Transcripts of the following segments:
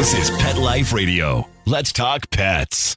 This is Pet Life Radio. Let's talk pets.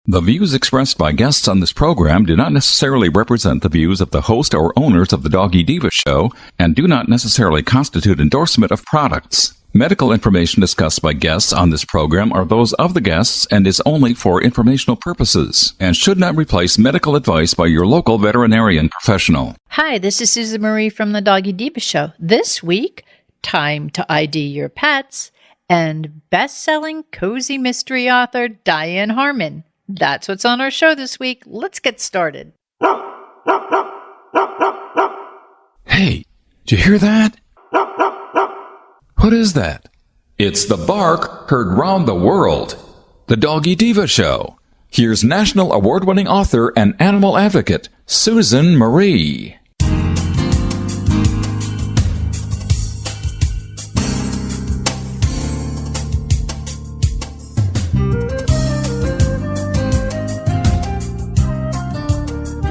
The views expressed by guests on this program do not necessarily represent the views of the host or owners of the Doggy Diva show and do not necessarily constitute endorsement of products. Medical information discussed by guests on this program are those of the guests and is only for informational purposes and should not replace medical advice by your local veterinarian professional. Hi, this is Susan Marie from the Doggy Diva show. This week, time to ID your pets and best-selling cozy mystery author Dianne Harman. That's what's on our show this week. Let's get started. Hey, did you hear that? What is that? It's the bark heard round the world. The Doggy Diva show. Here's national award-winning author and animal advocate, Susan Marie.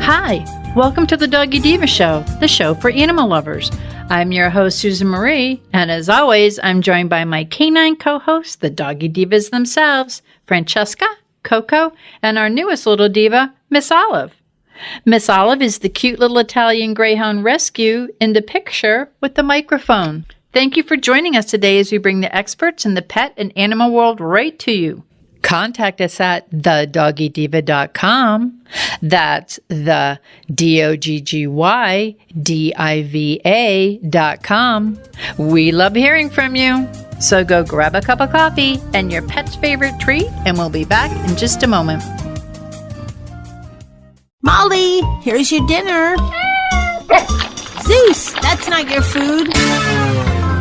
Hi, welcome to the Doggy Diva show, the show for animal lovers. I'm your host, Susan Marie, and as always, I'm joined by my canine co-hosts, the Doggy Divas themselves, Francesca, Coco, and our newest little diva, Miss Olive. Miss Olive is the cute little Italian Greyhound rescue in the picture with the microphone. Thank you for joining us today as we bring the experts in the pet and animal world right to you. Contact us at thedoggydiva.com. That's the DOGGYDIVA.com. We love hearing from you. So go grab a cup of coffee and your pet's favorite treat, and we'll be back in just a moment. Molly, here's your dinner. Zeus, that's not your food.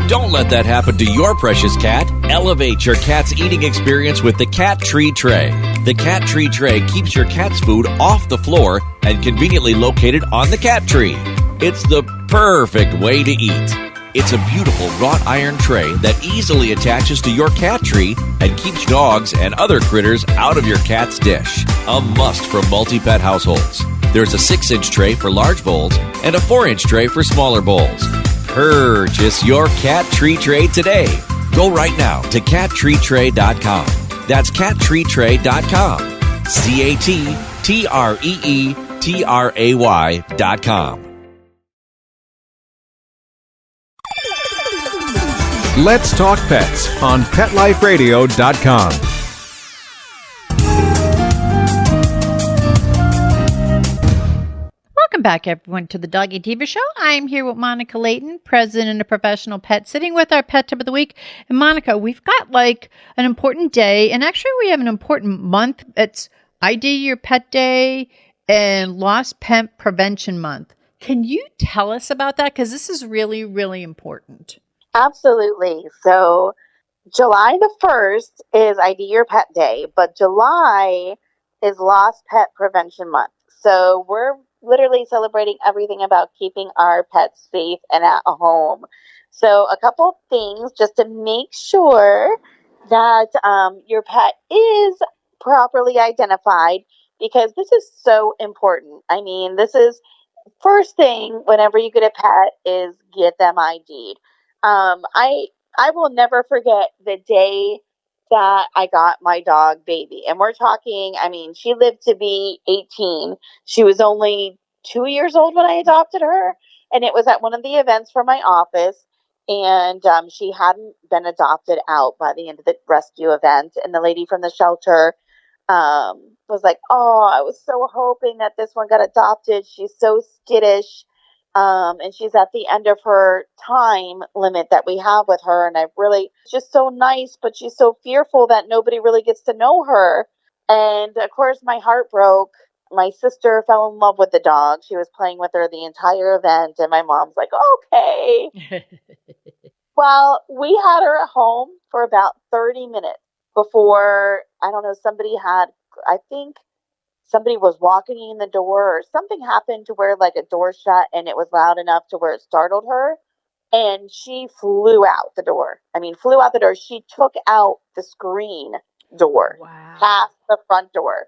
Don't let that happen to your precious cat. Elevate your cat's eating experience with the Cat Tree Tray. The Cat Tree Tray keeps your cat's food off the floor and conveniently located on the cat tree. It's the perfect way to eat. It's a beautiful wrought iron tray that easily attaches to your cat tree and keeps dogs and other critters out of your cat's dish. A must for multi-pet households. There's a 6-inch tray for large bowls and a 4-inch tray for smaller bowls. Purchase your Cat Tree Tray today. Go right now to cattreetray.com. That's cattreetray.com. CATTREETRAY.com. Let's Talk Pets on PetLifeRadio.com. Welcome back, everyone, to the Doggy Diva show. I'm here with Monica Leighton, president of Professional Pet Sitting, with our pet tip of the week. And Monica, we've got like an important day, and actually we have an important month. It's ID Your Pet Day and Lost Pet Prevention Month. Can you tell us about that? Because this is really, really important. Absolutely. So July the 1st is ID Your Pet Day, but July is Lost Pet Prevention Month. So we're literally celebrating everything about keeping our pets safe and at home. So a couple things just to make sure that your pet is properly identified, because this is so important. I mean, this is first thing whenever you get a pet is get them ID'd. I will never forget the day that I got my dog Baby. And we're talking, I mean, she lived to be 18. She was only 2 years old when I adopted her. And it was at one of the events for my office. And she hadn't been adopted out by the end of the rescue event. And the lady from the shelter was like, oh, I was so hoping that this one got adopted. She's so skittish. And she's at the end of her time limit that we have with her. And just so nice, but she's so fearful that nobody really gets to know her. And of course, my heart broke. My sister fell in love with the dog. She was playing with her the entire event. And my mom's like, okay. Well, we had her at home for about 30 minutes before, I don't know, somebody was walking in the door or something happened to where like a door shut and it was loud enough to where it startled her. And she flew out the door. She took out the screen door, past the front door,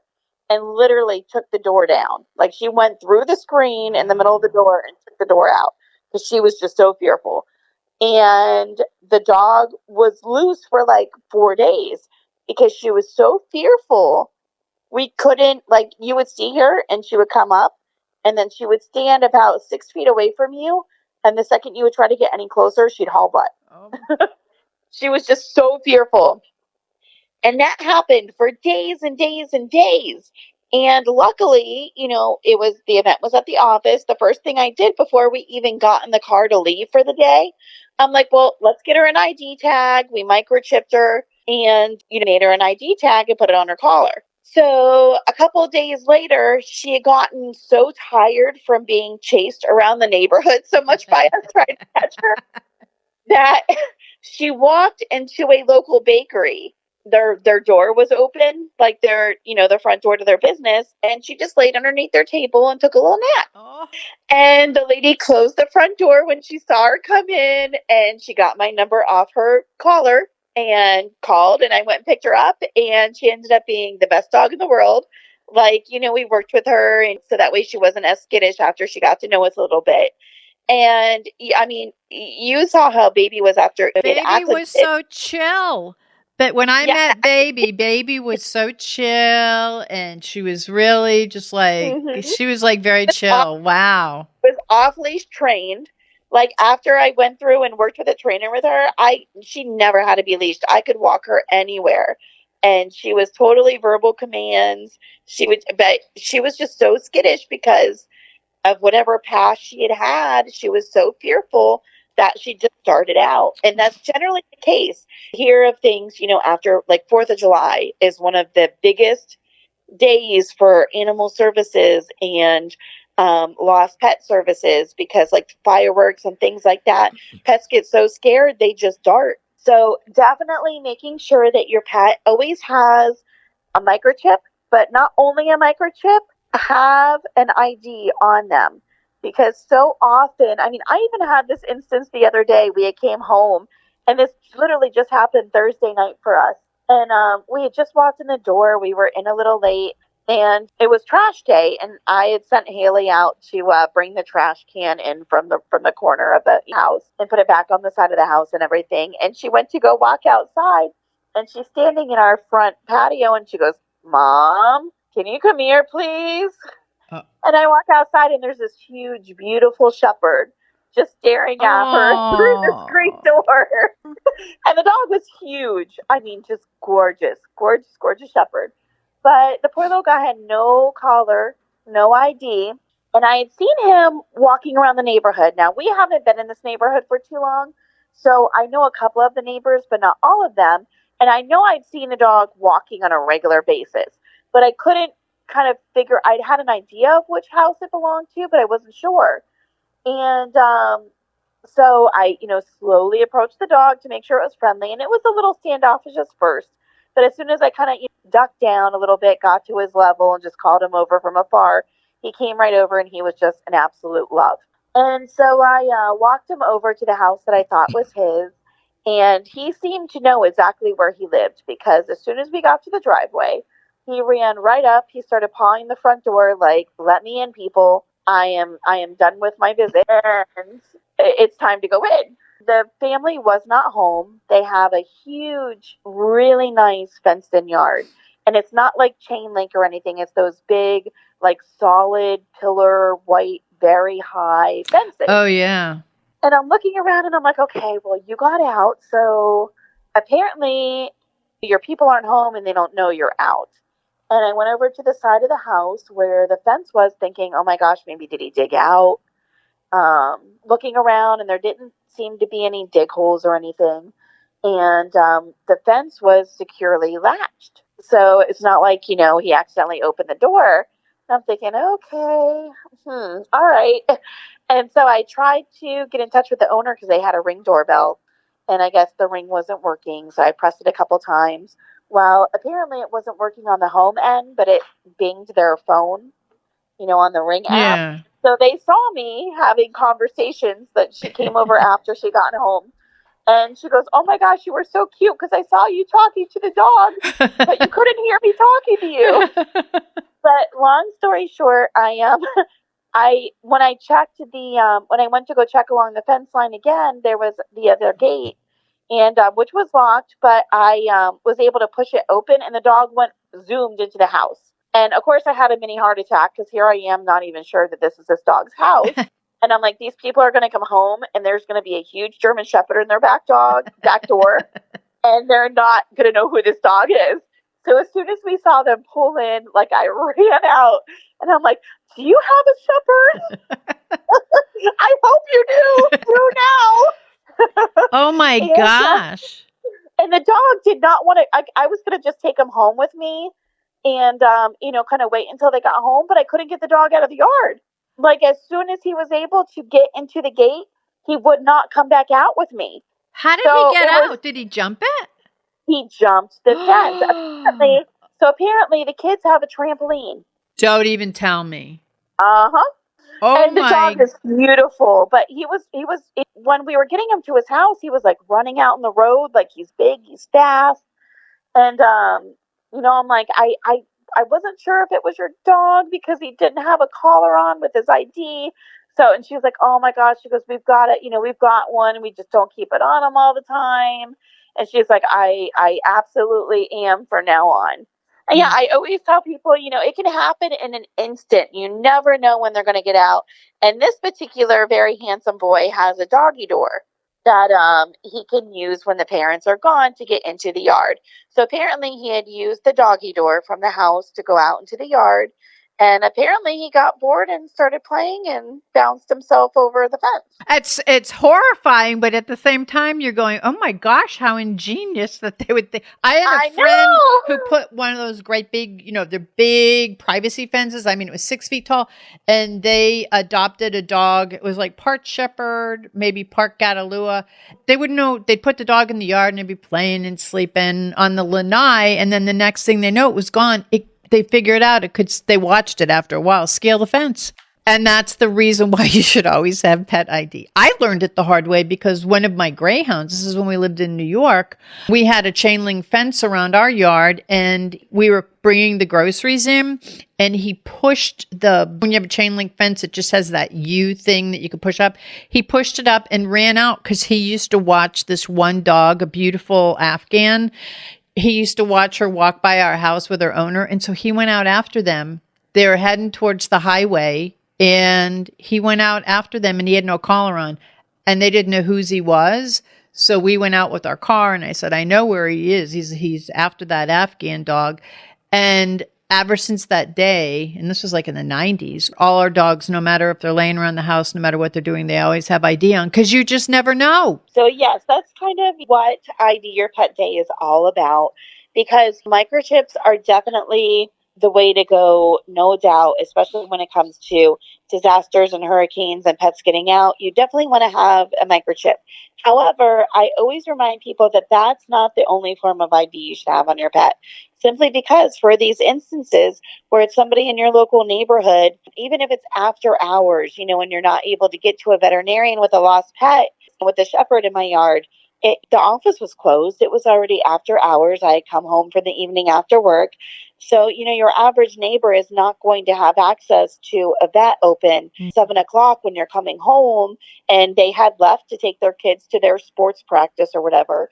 and literally took the door down. Like she went through the screen in the middle of the door and took the door out because she was just so fearful. And the dog was loose for like 4 days because she was so fearful. We couldn't, like, you would see her and she would come up and then she would stand about 6 feet away from you. And the second you would try to get any closer, she'd haul butt. She was just so fearful. And that happened for days and days and days. And luckily, the event was at the office. The first thing I did before we even got in the car to leave for the day, I'm like, well, let's get her an ID tag. We microchipped her and made her an ID tag and put it on her collar. So a couple of days later, she had gotten so tired from being chased around the neighborhood so much by us trying to catch her that she walked into a local bakery. Their door was open, like their front door to their business, and she just laid underneath their table and took a little nap. Oh. And the lady closed the front door when she saw her come in, and she got my number off her collar and called, and I went and picked her up, and she ended up being the best dog in the world. Like, we worked with her, and so that way she wasn't as skittish after she got to know us a little bit. And I mean, you saw how Baby was after. Baby was so chill. But when I met Baby was so chill, and she was really just like, she was like very chill. Wow. Was off-leash trained. Like, after I went through and worked with a trainer with her, she never had to be leashed. I could walk her anywhere. And she was totally verbal commands. But she was just so skittish because of whatever past she had. She was so fearful that she just started out. And that's generally the case. Hear of things, after like 4th of July is one of the biggest days for animal services and lost pet services, because like fireworks and things like that, pets get so scared, they just dart. So definitely making sure that your pet always has a microchip, but not only a microchip, have an ID on them. Because so often, I mean, I even had this instance the other day. We came home, and this literally just happened Thursday night for us. And we had just walked in the door. We were in a little late, and it was trash day. And I had sent Haley out to bring the trash can in from the corner of the house and put it back on the side of the house and everything. And she went to go walk outside, and she's standing in our front patio, and she goes, "Mom, can you come here, please?" And I walk outside, and there's this huge, beautiful shepherd just staring at her through the screen door. And the dog was huge. I mean, just gorgeous, gorgeous, gorgeous shepherd. But the poor little guy had no collar, no ID. And I had seen him walking around the neighborhood. Now, we haven't been in this neighborhood for too long, so I know a couple of the neighbors, but not all of them. And I know I'd seen the dog walking on a regular basis, but I couldn't kind of figure. I'd had an idea of which house it belonged to, but I wasn't sure. And so I, slowly approached the dog to make sure it was friendly, and it was a little standoffish at first. But as soon as I kind of ducked down a little bit, got to his level, and just called him over from afar, he came right over, and he was just an absolute love. And so I walked him over to the house that I thought was his, and he seemed to know exactly where he lived, because as soon as we got to the driveway, he ran right up. He started pawing the front door like, "Let me in, people. I am done with my visit, and it's time to go in." The family was not home. They have a huge, really nice fenced-in yard. And it's not like chain link or anything. It's those big, like solid pillar, white, very high fences. Oh, yeah. And I'm looking around, and I'm like, okay, well, you got out. So apparently your people aren't home, and they don't know you're out. And I went over to the side of the house where the fence was, thinking, oh my gosh, maybe did he dig out? Looking around, and there didn't seem to be any dig holes or anything. And the fence was securely latched. So it's not like, he accidentally opened the door. And I'm thinking, okay, all right. And so I tried to get in touch with the owner, because they had a Ring doorbell. And I guess the Ring wasn't working. So I pressed it a couple times. Well, apparently it wasn't working on the home end, but it binged their phone, on the Ring app. Yeah. So they saw me having conversations that she came over after she got home. And she goes, "Oh my gosh, you were so cute, because I saw you talking to the dog, but you couldn't hear me talking to you." But long story short, I when I checked when I went to go check along the fence line again, there was the other gate, and which was locked, but I was able to push it open, and the dog zoomed into the house. And of course, I had a mini heart attack because here I am, not even sure that this is this dog's house. And I'm like, these people are going to come home, and there's going to be a huge German Shepherd in their back door, and they're not going to know who this dog is. So as soon as we saw them pull in, like I ran out, and I'm like, do you have a shepherd? I hope you do now. Oh my gosh. And the dog did not want to, I was going to just take him home with me and, kind of wait until they got home, but I couldn't get the dog out of the yard. Like as soon as he was able to get into the gate, he would not come back out with me. How did he get out? Did he jump it? He jumped the fence. Apparently the kids have a trampoline. Don't even tell me. Uh-huh. Oh, and the dog is beautiful, but he was when we were getting him to his house, he was like running out in the road, like he's big, he's fast. And, I'm like, I wasn't sure if it was your dog because he didn't have a collar on with his ID. So, and she was like, oh my gosh, she goes, we've got it. We've got one and we just don't keep it on him all the time. And she's like, I absolutely am from now on. And yeah, I always tell people, it can happen in an instant. You never know when they're going to get out. And this particular very handsome boy has a doggy door that he can use when the parents are gone to get into the yard. So apparently he had used the doggy door from the house to go out into the yard. And apparently he got bored and started playing and bounced himself over the fence. It's horrifying, but at the same time, you're going, oh my gosh, how ingenious that they would think. I had a friend who put one of those great big, they're big privacy fences. I mean, it was 6 feet tall, and they adopted a dog. It was like part Shepherd, maybe part Gatalua. They wouldn't know. They'd put the dog in the yard and they'd be playing and sleeping on the lanai, and then the next thing they know, it was gone. They figured out they watched it after a while, scale the fence. And that's the reason why you should always have pet ID. I learned it the hard way because one of my greyhounds, this is when we lived in New York, we had a chain link fence around our yard and we were bringing the groceries in and he pushed when you have a chain link fence, it just has that U thing that you can push up. He pushed it up and ran out because he used to watch this one dog, a beautiful Afghan. He used to watch her walk by our house with her owner. And so he went out after them. They were heading towards the highway and he went out after them and he had no collar on and they didn't know whose he was. So we went out with our car and I said, I know where he is. He's after that Afghan dog. And ever since that day, and this was like in the 90s, all our dogs, no matter if they're laying around the house, no matter what they're doing, they always have ID on because you just never know. So yes, that's kind of what ID Your Pet Day is all about because microchips are definitely the way to go, no doubt, especially when it comes to disasters and hurricanes and pets getting out. You definitely want to have a microchip. However, I always remind people that that's not the only form of ID you should have on your pet. Simply because for these instances where it's somebody in your local neighborhood, even if it's after hours, when you're not able to get to a veterinarian with a lost pet, with a shepherd in my yard, the office was closed. It was already after hours. I had come home for the evening after work. So, your average neighbor is not going to have access to a vet open 7 o'clock when you're coming home and they had left to take their kids to their sports practice or whatever.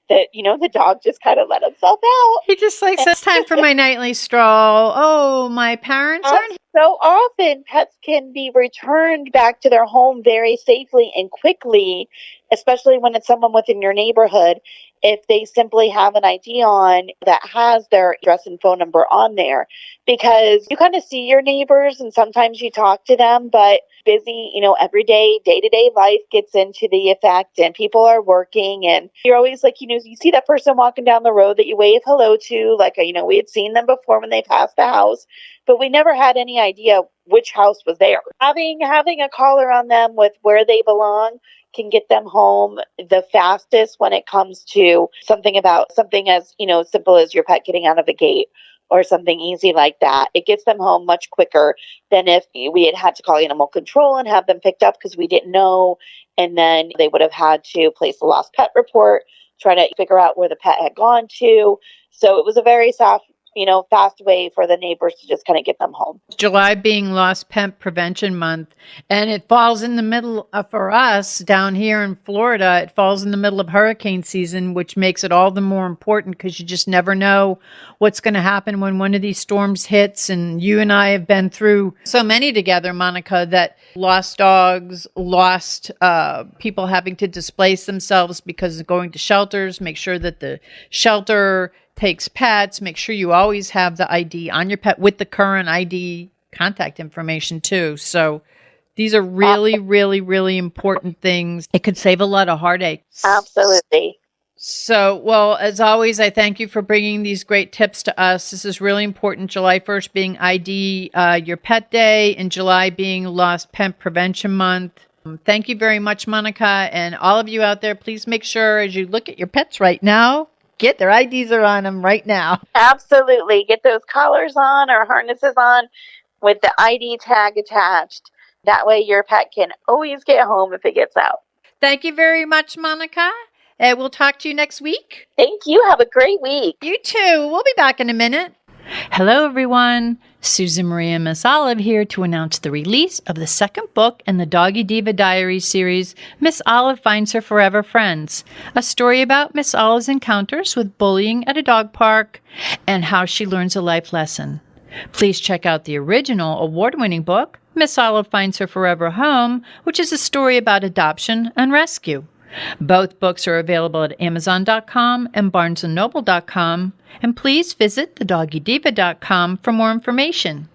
That, the dog just kind of let himself out. He just like says, time for my nightly stroll. Oh, my parents aren't. So often pets can be returned back to their home very safely and quickly, especially when it's someone within your neighborhood, if they simply have an ID on that has their address and phone number on there. Because you kind of see your neighbors and sometimes you talk to them, but busy, every day-to-day life gets into the effect and people are working and you're always like, you see that person walking down the road that you wave hello to, like, we had seen them before when they passed the house, but we never had any idea which house was there. Having a collar on them with where they belong can get them home the fastest when it comes to something as, simple as your pet getting out of a gate or something easy like that. It gets them home much quicker than if we had to call animal control and have them picked up because we didn't know. And then they would have had to place a lost pet report, try to figure out where the pet had gone to. So it was a very fast way for the neighbors to just kind of get them home. July being Lost Pet Prevention Month, and it falls in the middle for us down here in Florida. It falls in the middle of hurricane season, which makes it all the more important because you just never know what's going to happen when one of these storms hits. And you and I have been through so many together, Monica, that lost dogs, lost people having to displace themselves because of going to shelters. Make sure that the shelter takes pets. Make sure you always have the ID on your pet with the current ID contact information too. So these are really, really, really important things. It could save a lot of heartache. Absolutely. So, well, as always, I thank you for bringing these great tips to us. This is really important. July 1st being ID Your Pet Day, and July being Lost Pet Prevention Month. Thank you very much, Monica. And all of you out there, please make sure as you look at your pets right now, get their IDs are on them right now. Absolutely. Get those collars on or harnesses on with the ID tag attached. That way your pet can always get home if it gets out. Thank you very much, Monica. And we'll talk to you next week. Thank you. Have a great week. You too. We'll be back in a minute. Hello, everyone. Susan Marie and Miss Olive here to announce the release of the second book in the Doggy Diva Diaries series, Miss Olive Finds Her Forever Friends, a story about Miss Olive's encounters with bullying at a dog park and how she learns a life lesson. Please check out the original award-winning book, Miss Olive Finds Her Forever Home, which is a story about adoption and rescue. Both books are available at Amazon.com and BarnesandNoble.com, and please visit thedoggydiva.com for more information.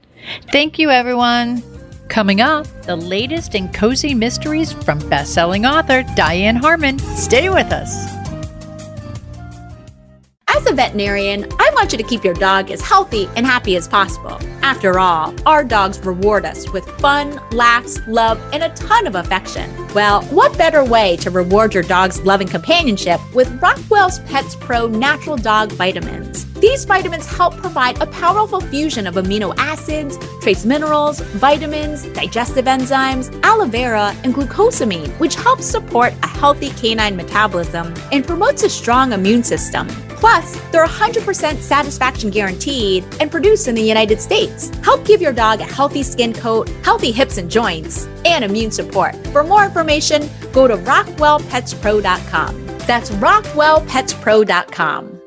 Thank you, everyone. Coming up, the latest in cozy mysteries from best-selling author Dianne Harman. Stay with us. As a veterinarian, I want you to keep your dog as healthy and happy as possible. After all, our dogs reward us with fun, laughs, love, and a ton of affection. Well, what better way to reward your dog's love and companionship with Rockwell's Pets Pro Natural Dog Vitamins. These vitamins help provide a powerful fusion of amino acids, trace minerals, vitamins, digestive enzymes, aloe vera, and glucosamine, which helps support a healthy canine metabolism and promotes a strong immune system. Plus, they're 100% satisfaction guaranteed and produced in the United States. Help give your dog a healthy skin coat, healthy hips and joints, and immune support. For more information, go to rockwellpetspro.com. That's rockwellpetspro.com.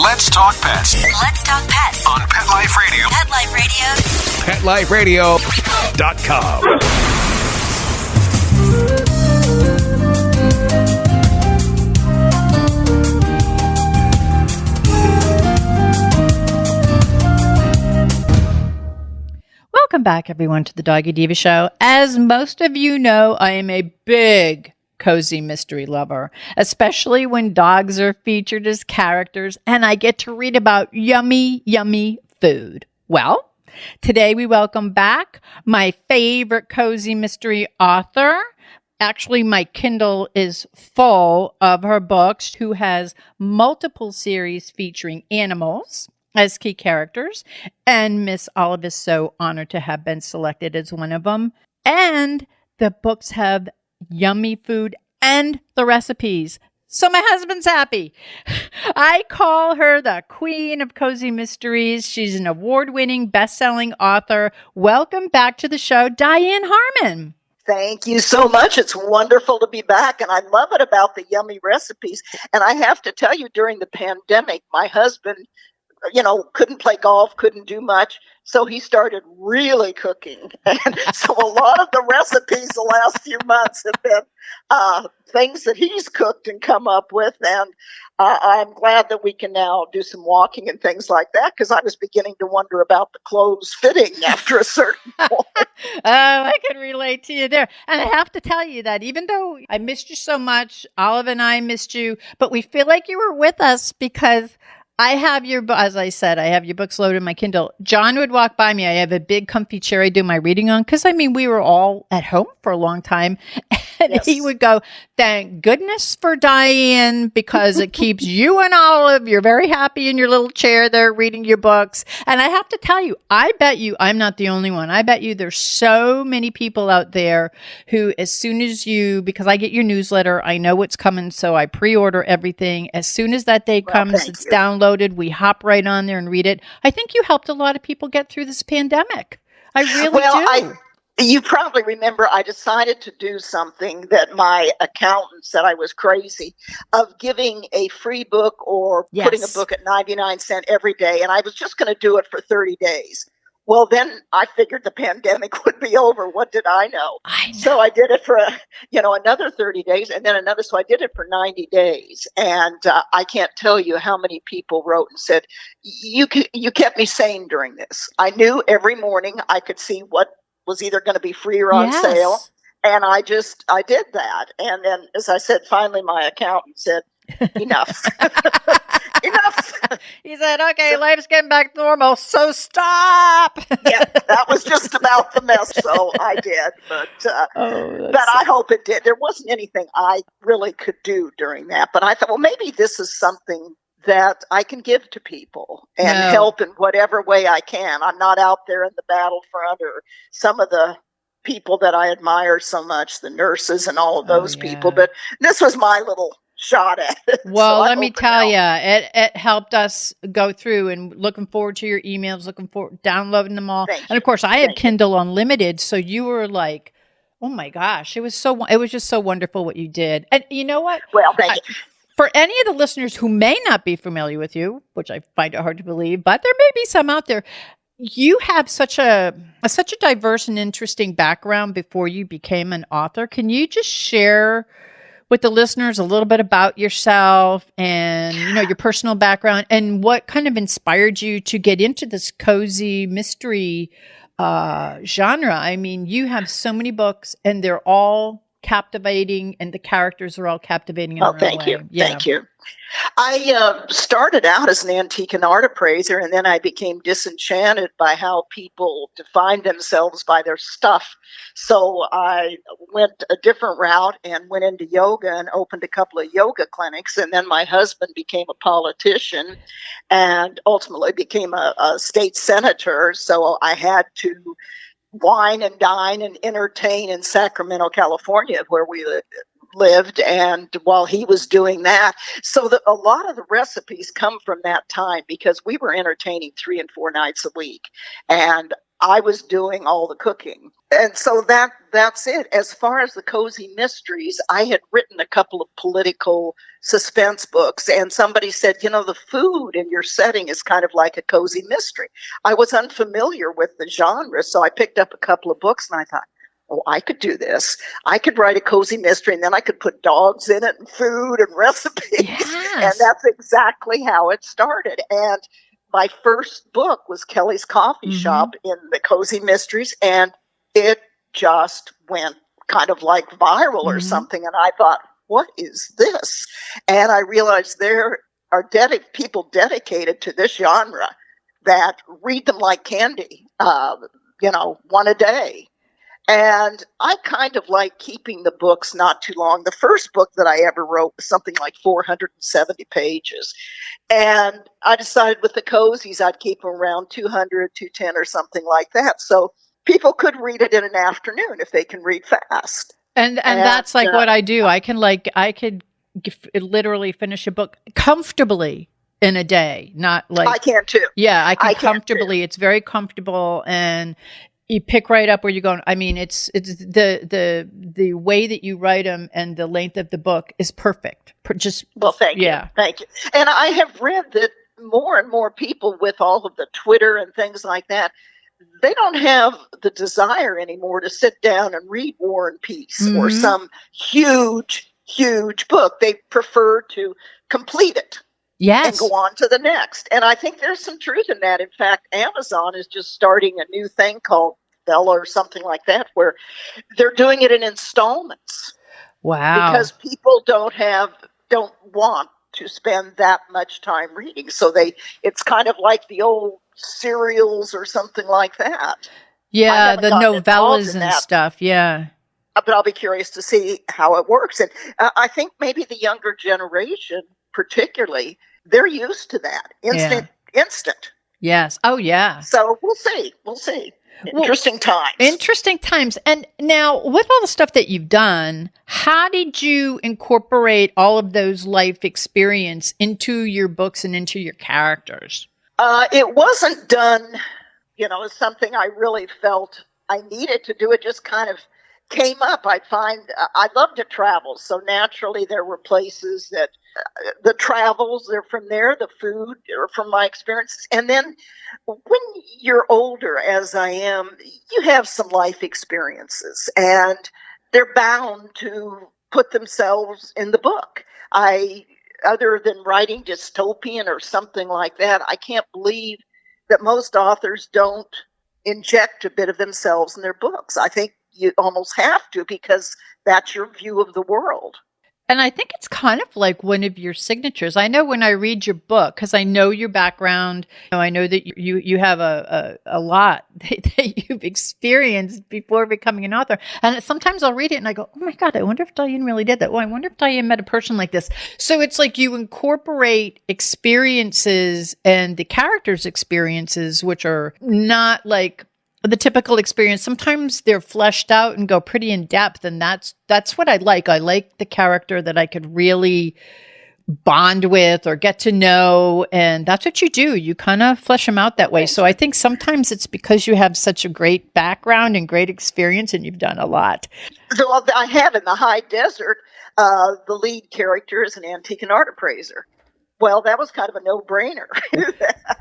Let's talk pets Let's talk pets on Pet Life Radio. Pet Life Radio. PetLifeRadio.com. Welcome back, everyone, to the Doggy Diva Show. As most of you know, I am a big cozy mystery lover, especially when dogs are featured as characters and I get to read about yummy, yummy food. Well, today we welcome back my favorite cozy mystery author. Actually, my Kindle is full of her books, who has multiple series featuring animals as key characters, and Miss Olive is so honored to have been selected as one of them. And the books have yummy food and the recipes. So my husband's happy. I call her the queen of cozy mysteries. She's an award-winning, best-selling author. Welcome back to the show, Dianne Harman. Thank you so much. It's wonderful to be back, and I love it about the yummy recipes. And I have to tell you, during the pandemic, my husband, couldn't play golf, couldn't do much. So he started really cooking. And so a lot of the recipes the last few months have been things that he's cooked and come up with. And I'm glad that we can now do some walking and things like that, because I was beginning to wonder about the clothes fitting after a certain point. I can relate to you there. And I have to tell you that even though I missed you so much, Olive and I missed you, but we feel like you were with us because I have as I said, I have your books loaded in my Kindle. John would walk by me. I have a big comfy chair I do my reading on because, we were all at home for a long time. And Yes. he would go, thank goodness for Dianne, because it keeps you and Olive, you're very happy in your little chair there reading your books. And I have to tell you, I bet you, I'm not the only one. I bet you there's so many people out there who, as soon as you, because I get your newsletter, I know what's coming, so I pre-order everything. As soon as that day comes, it's downloaded, we hop right on there and read it. I think you helped a lot of people get through this pandemic. I really do. You probably remember I decided to do something that my accountant said I was crazy, of giving a free book or putting a book at 99 cents every day. And I was just going to do it for 30 days. Well, then I figured the pandemic would be over. What did I know? So I did it for, another 30 days and then another. So I did it for 90 days. And I can't tell you how many people wrote and said, you kept me sane during this. I knew every morning I could see what was either going to be free or on sale. And I did that. And then, as I said, finally my accountant said, enough. Enough. He said, okay, life's getting back to normal, so stop. Yeah, that was just about the mess. So I did. But I hope it did. There wasn't anything I really could do during that. But I thought, well, maybe this is something that I can give to people and help in whatever way I can. I'm not out there in the battlefront or some of the people that I admire so much, the nurses and all of those people. But this was my little shot at it. Well, so let me tell you, it helped us go through, and looking forward to your emails, looking forward downloading them all. And of course, I have Kindle Unlimited, so you were like, oh my gosh, it was just so wonderful what you did. And you know what? Well, thank you. For any of the listeners who may not be familiar with you, which I find it hard to believe, but there may be some out there, you have such a diverse and interesting background before you became an author. Can you just share with the listeners a little bit about yourself and, your personal background and what kind of inspired you to get into this cozy mystery genre? I mean, you have so many books and they're all captivating, and the characters are all captivating in their own thank way. you. Thank you. I started out as an antique and art appraiser, and then I became disenchanted by how people define themselves by their stuff. So I went a different route and went into yoga and opened a couple of yoga clinics. And then my husband became a politician and ultimately became a state senator. So I had to wine and dine and entertain in Sacramento, California, where we lived. And while he was doing that, so a lot of the recipes come from that time, because we were entertaining 3 and 4 nights a week, and I was doing all the cooking. And so that's it. As far as the cozy mysteries, I had written a couple of political suspense books, and somebody said, the food in your setting is kind of like a cozy mystery. I was unfamiliar with the genre, so I picked up a couple of books and I thought, oh, I could do this. I could write a cozy mystery, and then I could put dogs in it and food and recipes. Yes. And that's exactly how it started. And my first book was Kelly's Coffee Shop in the cozy mysteries, and it just went kind of like viral or something. And I thought, what is this? And I realized there are people dedicated to this genre that read them like candy, one a day. And I kind of like keeping the books not too long. The first book that I ever wrote was something like 470 pages. And I decided with the cozies, I'd keep them around 200, 210 or something like that. So people could read it in an afternoon if they can read fast. And that's like what I do. I could literally finish a book comfortably in a day, not like I can too. Yeah, I can comfortably. It's very comfortable, and you pick right up where you're going. I mean, it's the way that you write them and the length of the book is perfect. Thank you. And I have read that more and more people with all of the Twitter and things like that, they don't have the desire anymore to sit down and read War and Peace or some huge book. They prefer to complete it. Yes. And go on to the next. And I think there's some truth in that. In fact, Amazon is just starting a new thing called Bella or something like that, where they're doing it in installments. Wow. Because people don't want to spend that much time reading. So it's kind of like the old serials or something like that. Yeah, the novellas and stuff. Yeah. but I'll be curious to see how it works. And I think maybe the younger generation, particularly, they're used to that instant. Yes. Oh, yeah. So we'll see. Interesting times. Interesting times. And now, with all the stuff that you've done, how did you incorporate all of those life experience into your books and into your characters? It wasn't done, as something I really felt I needed to do. It just kind of came up. I find I love to travel, so naturally there were places that the travels, they're from there, the food, or from my experiences. And then when you're older, as I am, you have some life experiences, and they're bound to put themselves in the book. Other than writing dystopian or something like that, I can't believe that most authors don't inject a bit of themselves in their books. I think you almost have to, because that's your view of the world. And I think it's kind of like one of your signatures. I know when I read your book, because I know your background, I know that you have a lot that you've experienced before becoming an author. And sometimes I'll read it and I go, oh my God, I wonder if Dianne really did that. Oh, I wonder if Dianne met a person like this. So it's like you incorporate experiences and the characters' experiences, which are not like the typical experience. Sometimes they're fleshed out and go pretty in depth, and that's what I like. I like the character that I could really bond with or get to know, and that's what you do. You kind of flesh them out that way. So I think sometimes it's because you have such a great background and great experience, and you've done a lot. So I have in the high desert, the lead character is an antique and art appraiser. Well, that was kind of a no-brainer.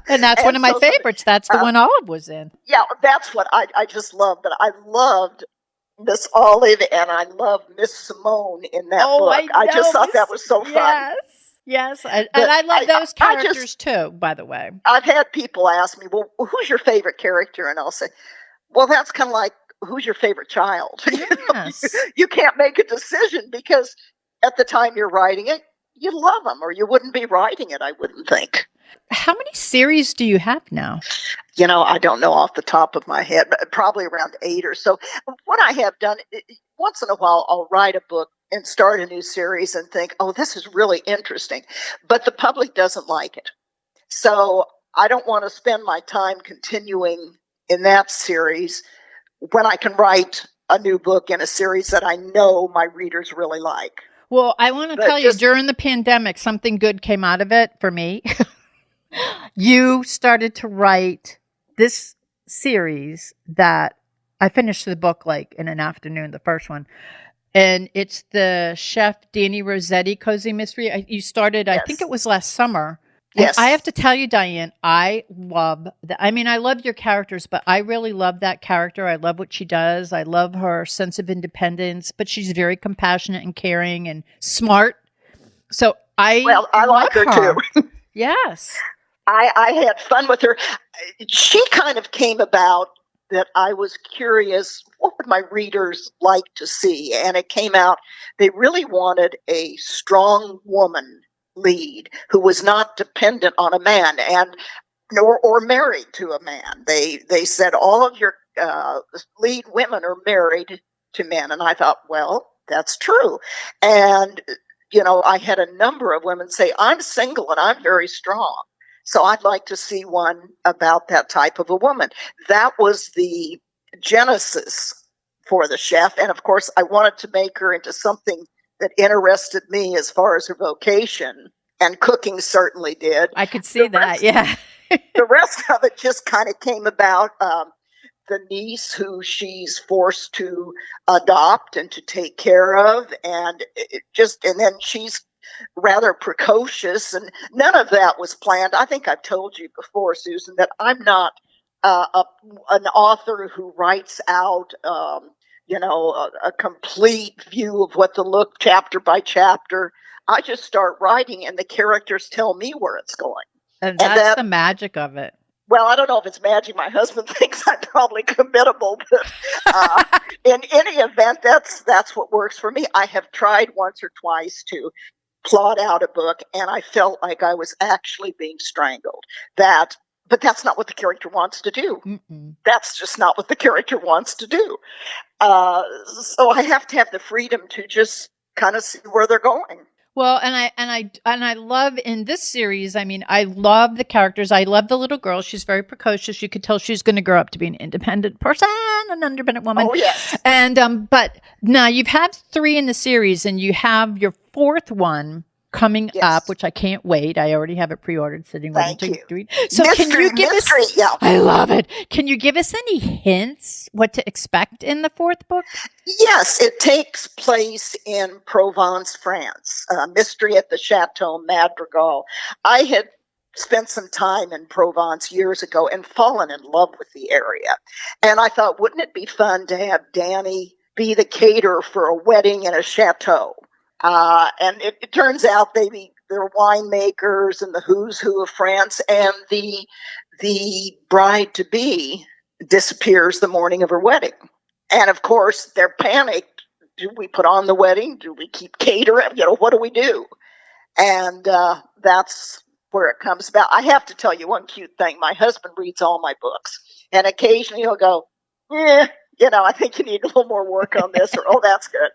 And that's one of my favorites. That's the one Olive was in. Yeah, that's what I just loved. But I loved Miss Olive, and I loved Miss Simone in that book. I just thought that was so fun. Yes. And I love those characters too, by the way. I've had people ask me, well, who's your favorite character? And I'll say, well, that's kind of like, who's your favorite child? Yes. You can't make a decision, because at the time you're writing it, you love them, or you wouldn't be writing it, I wouldn't think. How many series do you have now? I don't know off the top of my head, but probably around 8 or so. What I have done, once in a while, I'll write a book and start a new series and think, oh, this is really interesting. But the public doesn't like it. So I don't want to spend my time continuing in that series when I can write a new book in a series that I know my readers really like. Well, I want to tell you, during the pandemic, something good came out of it for me. You started to write this series that I finished the book like in an afternoon, the first one. And it's the Chef Dani Rosetti Cozy Mystery. You started, I think it was last summer. Yes. And I have to tell you, Dianne, I love that. I mean, I love your characters, but I really love that character. I love what she does. I love her sense of independence, but she's very compassionate and caring and smart. So I like her too. Yes. I had fun with her. She kind of came about that I was curious, what would my readers like to see? And it came out, they really wanted a strong woman lead who was not dependent on a man or married to a man. They said all of your lead women are married to men. And I thought, well, that's true. And, I had a number of women say, I'm single and I'm very strong. So I'd like to see one about that type of a woman. That was the genesis for the chef. And of course, I wanted to make her into something that interested me as far as her vocation, and cooking certainly did. I could see that, yeah. The rest of it just kind of came about. The niece who she's forced to adopt and to take care of, and then she's rather precocious, and none of that was planned. I think I've told you before, Susan, that I'm not an author who writes out a complete view of what to look chapter by chapter. I just start writing and the characters tell me where it's going. And that's the magic of it. Well, I don't know if it's magic. My husband thinks I'm probably committable, but in any event, that's what works for me. I have tried once or twice to plot out a book, and I felt like I was actually being strangled. That but that's not what the character wants to do. Mm-mm. That's just not what the character wants to do. So I have to have the freedom to just kind of see where they're going. Well, and I love in this series, I mean, I love the characters. I love the little girl. She's very precocious. You could tell she's going to grow up to be an independent person, an independent woman. Oh, yes. And, but now you've had 3 in the series and you have your 4th one coming up, which I can't wait. I already have it pre-ordered, sitting ready to read. So can you give us? Yeah. I love it. Can you give us any hints what to expect in the 4th book? Yes, it takes place in Provence, France. Mystery at the Chateau, Madrigal. I had spent some time in Provence years ago and fallen in love with the area. And I thought, wouldn't it be fun to have Dani be the caterer for a wedding in a chateau? And it turns out they're winemakers and the who's who of France, and the bride-to-be disappears the morning of her wedding. And of course, they're panicked. Do we put on the wedding? Do we keep catering? What do we do? And that's where it comes about. I have to tell you one cute thing. My husband reads all my books, and occasionally he'll go, I think you need a little more work on this, or, oh, that's good.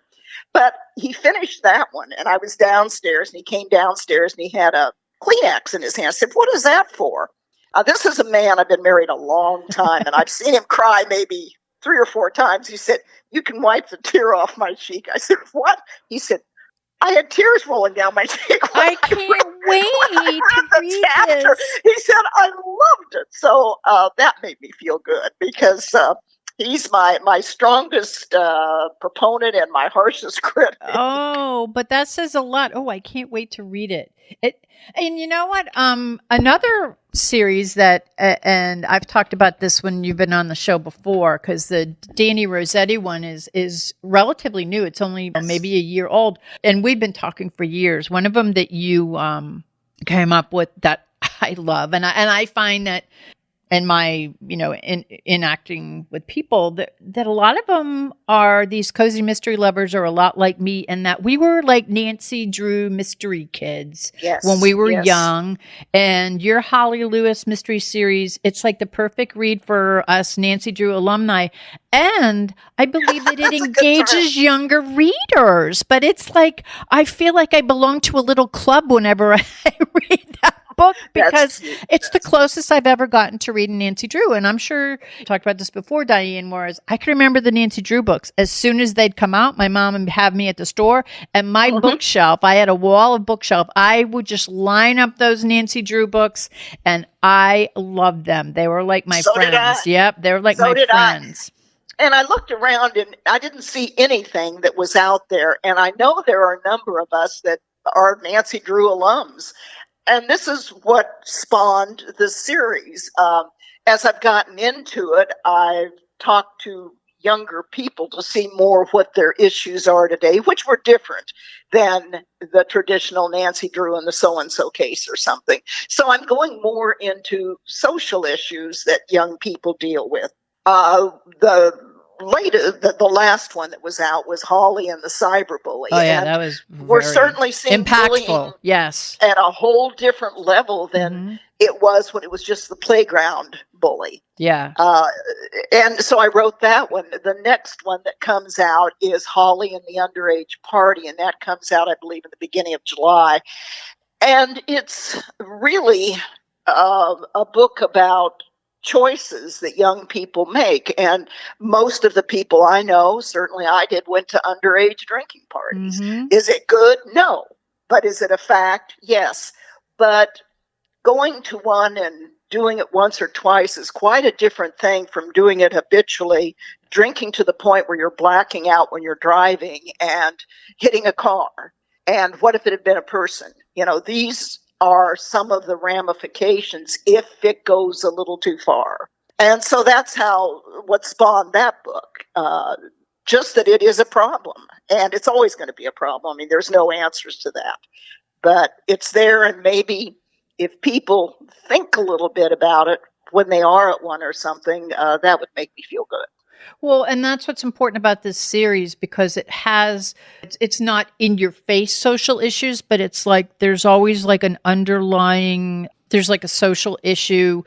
But he finished that one, and I was downstairs, and he came downstairs, and he had a Kleenex in his hand. I said, what is that for? This is a man I've been married a long time, and I've seen him cry maybe 3 or 4 times. He said, you can wipe the tear off my cheek. I said, what? He said, I had tears rolling down my cheek. I can't wait to read this. He said, I loved it. So that made me feel good, because he's my strongest proponent and my harshest critic. Oh, but that says a lot. Oh, I can't wait to read it. And you know what? Another series that, and I've talked about this when you've been on the show before, because the Dani Rosetti one is relatively new. It's only maybe a year old, and we've been talking for years. One of them that you came up with that I love, and I find that. And my, in acting with people, that a lot of them are these cozy mystery lovers, are a lot like me, in that we were like Nancy Drew mystery kids when we were young. And your Holly Lewis mystery series, it's like the perfect read for us Nancy Drew alumni. And I believe that it engages younger readers. But it's like, I feel like I belong to a little club whenever I read that book, because it's the closest I've ever gotten to reading Nancy Drew. And I'm sure you talked about this before, Diane, whereas I can remember the Nancy Drew books. As soon as they'd come out, my mom would have me at the store, and my bookshelf, I had a wall of bookshelf. I would just line up those Nancy Drew books, and I loved them. They were like my friends. Yep, they were like my friends. And I looked around, and I didn't see anything that was out there. And I know there are a number of us that are Nancy Drew alums. And this is what spawned the series. As I've gotten into it, I've talked to younger people to see more of what their issues are today, which were different than the traditional Nancy Drew in the so-and-so case or something. So I'm going more into social issues that young people deal with. The last one that was out was Holly and the Cyberbully. Oh yeah, and that was we're certainly seeing impactful. Yes, at a whole different level than it was when it was just the playground bully. Yeah. And so I wrote that one. The next one that comes out is Holly and the Underage Party, and that comes out, I believe, in the beginning of July. And it's really a book about choices that young people make. And most of the people I know, certainly I did, went to underage drinking parties. Is it good? No. But is it a fact? Yes. But going to one and doing it once or twice is quite a different thing from doing it habitually, drinking to the point where you're blacking out when you're driving and hitting a car. And what if it had been a person? These are some of the ramifications if it goes a little too far. And so that's what spawned that book. Just that it is a problem, and it's always going to be a problem. I mean, there's no answers to that, but it's there. And maybe if people think a little bit about it when they are at one or something, that would make me feel good. Well, and that's what's important about this series, because it's not in your face social issues, but it's like there's always like an underlying there's like a social issue,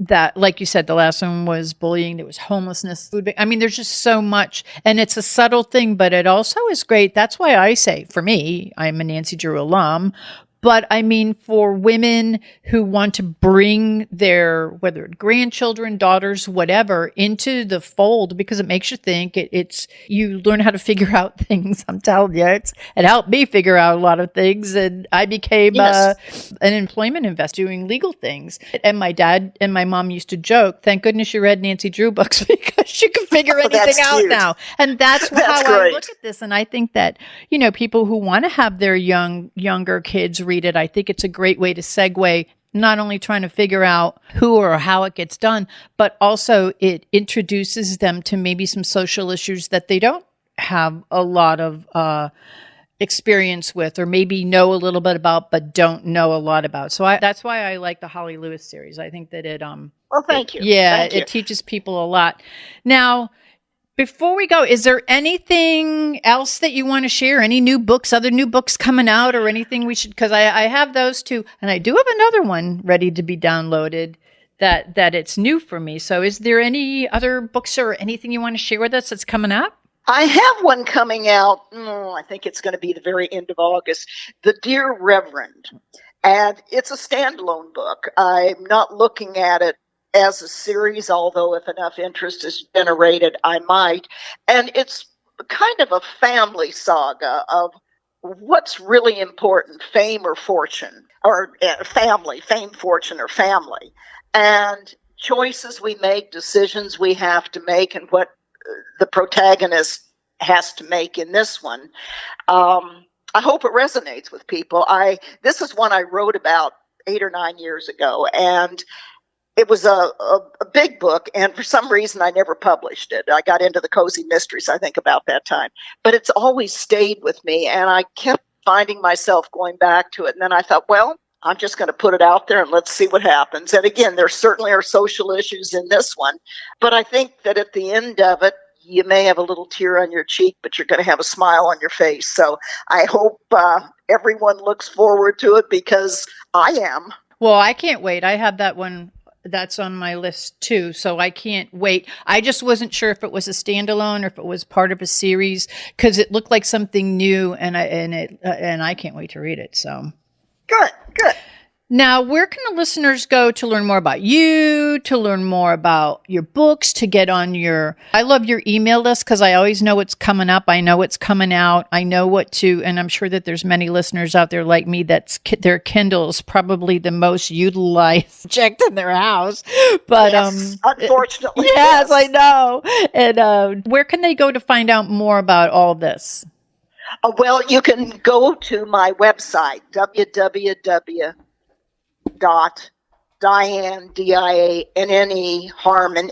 that, like you said, the last one was bullying, there was homelessness, food. I mean, there's just so much, and it's a subtle thing, but it also is great. That's why I say, for me, I'm a Nancy Drew alum, but I mean, for women who want to bring their, whether it's grandchildren, daughters, whatever, into the fold, because it makes you think, you learn how to figure out things. I'm telling you, it helped me figure out a lot of things. And I became an employment investor doing legal things. And my dad and my mom used to joke, thank goodness you read Nancy Drew books, because you can figure anything out now. And that's how I look at this. And I think that, people who want to have their younger kids read it, I think it's a great way to segue, not only trying to figure out who or how it gets done, but also it introduces them to maybe some social issues that they don't have a lot of experience with, or maybe know a little bit about, but don't know a lot about. So that's why I like the Holly Lewis series. I think that well, thank you. It teaches people a lot. Now, before we go, is there anything else that you want to share? Any new books, other new books coming out, or anything we should, because I have those two, and I do have another one ready to be downloaded that it's new for me. So is there any other books or anything you want to share with us that's coming up? I have one coming out, I think it's going to be the very end of August, The Dear Reverend. And it's a standalone book. I'm not looking at it as a series, although if enough interest is generated, I might. And it's kind of a family saga of what's really important, fame or fortune, or family, fame, fortune, or family. And choices we make, decisions we have to make, and what the protagonist has to make in this one. I hope it resonates with people. This is one I wrote about 8 or 9 years ago, and it was a big book, and for some reason I never published it. I got into the cozy mysteries, I think, about that time. But it's always stayed with me, and I kept finding myself going back to it. And then I thought, well, I'm just going to put it out there and let's see what happens. And again, there certainly are social issues in this one. But I think that at the end of it, you may have a little tear on your cheek, but you're going to have a smile on your face. So I hope everyone looks forward to it, because I am. Well, I can't wait. I have that one. That's on my list too, so I can't wait. I just wasn't sure if it was a standalone or if it was part of a series, because it looked like something new, and I can't wait to read it. So good. Now, where can the listeners go to learn more about you, to learn more about your books, to get on I love your email list, because I always know what's coming up. I know what's coming out. I know and I'm sure that there's many listeners out there like me that's their Kindle is probably the most utilized object in their house. But yes, unfortunately. Yes, I know. And where can they go to find out more about all this? Well, you can go to my website, www.Dianne, Dianne Harman,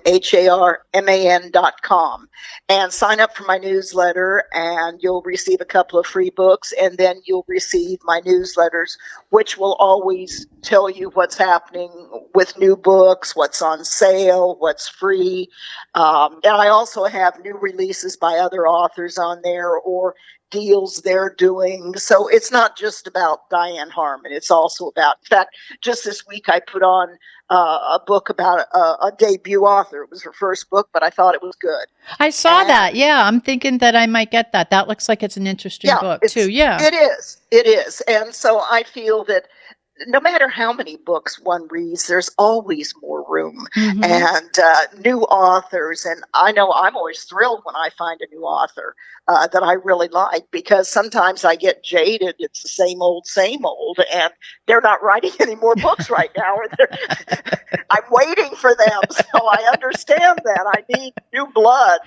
HARMAN.com, and sign up for my newsletter, and you'll receive a couple of free books, and then you'll receive my newsletters, which will always tell you what's happening with new books, what's on sale, what's free. And I also have new releases by other authors on there, or deals they're doing. So it's not just about Dianne Harman. It's also about, in fact, just this week I put on a book about a debut author. It was her first book, but I thought it was good. I saw that. Yeah, I'm thinking that I might get that. That looks like it's an interesting book too. Yeah, it is. It is. And so I feel that no matter how many books one reads, there's always more room and new authors. And I know I'm always thrilled when I find a new author that I really like, because sometimes I get jaded. It's the same old, and they're not writing any more books right now. Or I'm waiting for them. So I understand that. I need new blood.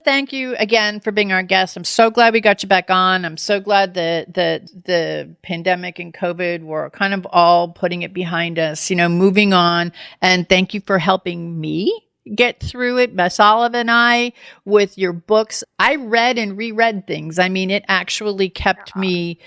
Thank you again for being our guest. I'm so glad we got you back on. I'm so glad that the pandemic and COVID were kind of all putting it behind us, moving on. And thank you for helping me get through it, Miss Olive and I, with your books. I read and reread things. I mean, it actually kept me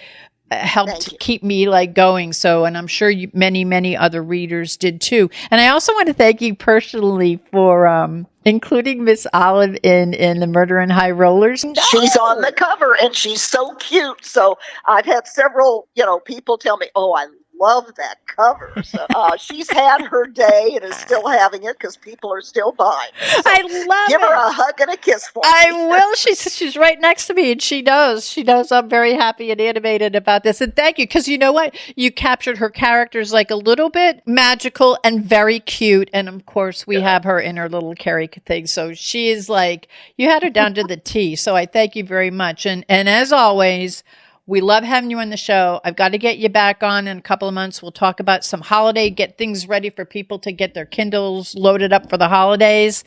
helped keep me going. So, and I'm sure many other readers did too. And I also want to thank you personally for including Miss Olive in the Murder in High Rollers. No! She's on the cover and she's so cute. So I've had several, people tell me, oh, I love that cover. So she's had her day and is still having it because people are still buying. So I love give it. her a hug and a kiss for me. I will. She's right next to me, and she knows. She knows I'm very happy and animated about this. And thank you, because you know what? You captured her characters like a little bit magical and very cute. And of course, we have her in her little Carrie thing. So she is like, you had her down to the T. So I thank you very much. And as always, we love having you on the show. I've got to get you back on in a couple of months. We'll talk about some holiday, get things ready for people to get their Kindles loaded up for the holidays.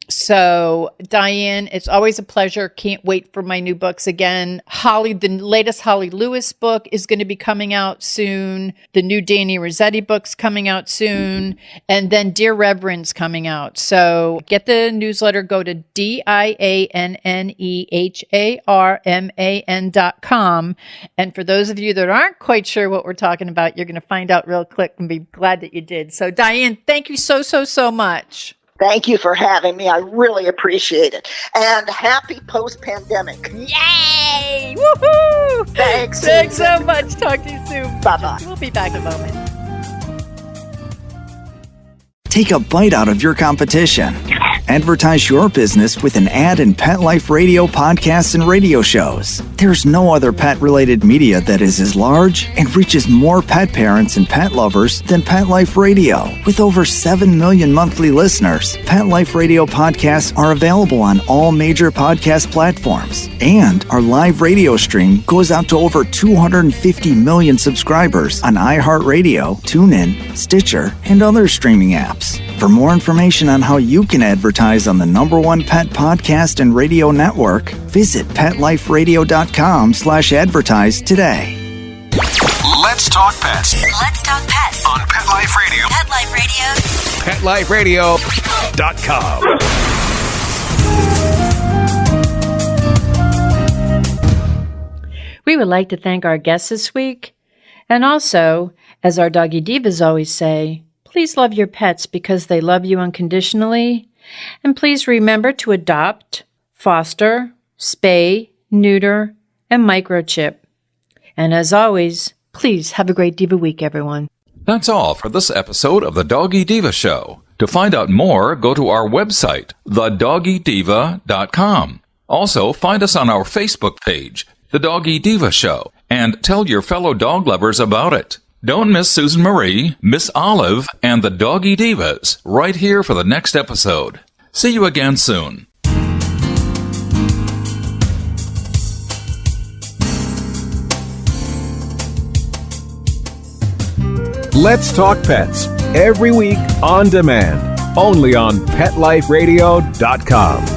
So, Dianne, it's always a pleasure. Can't wait for my new books again. Holly, the latest Holly Lewis book is going to be coming out soon. The new Dani Rosetti book's coming out soon. And then Dear Reverend's coming out. So get the newsletter. Go to DianneHarman.com. And for those of you that aren't quite sure what we're talking about, you're going to find out real quick and be glad that you did. So, Dianne, thank you so much. Thank you for having me. I really appreciate it. And happy post-pandemic. Yay! Woohoo! Thanks. Thanks so much. Talk to you soon. Bye-bye. We'll be back in a moment. Take a bite out of your competition. Advertise your business with an ad in Pet Life Radio podcasts and radio shows. There's no other pet-related media that is as large and reaches more pet parents and pet lovers than Pet Life Radio. With over 7 million monthly listeners, Pet Life Radio podcasts are available on all major podcast platforms. And our live radio stream goes out to over 250 million subscribers on iHeartRadio, TuneIn, Stitcher, and other streaming apps. For more information on how you can advertise on the #1 pet podcast and radio network, visit PetLifeRadio.com/advertise today. Let's talk pets Let's talk pets on Pet Life Radio. Pet Life Radio. PetLifeRadio.com. We would like to thank our guests this week. And also, as our Doggy Divas always say, please love your pets because they love you unconditionally. And please remember to adopt, foster, spay, neuter, and microchip. And as always, please have a great Diva week, everyone. That's all for this episode of the Doggy Diva Show. To find out more, go to our website, thedoggydiva.com. Also, find us on our Facebook page, The Doggy Diva Show, and tell your fellow dog lovers about it. Don't miss Susan Marie, Miss Olive, and the Doggy Divas right here for the next episode. See you again soon. Let's Talk Pets, every week on demand, only on PetLifeRadio.com.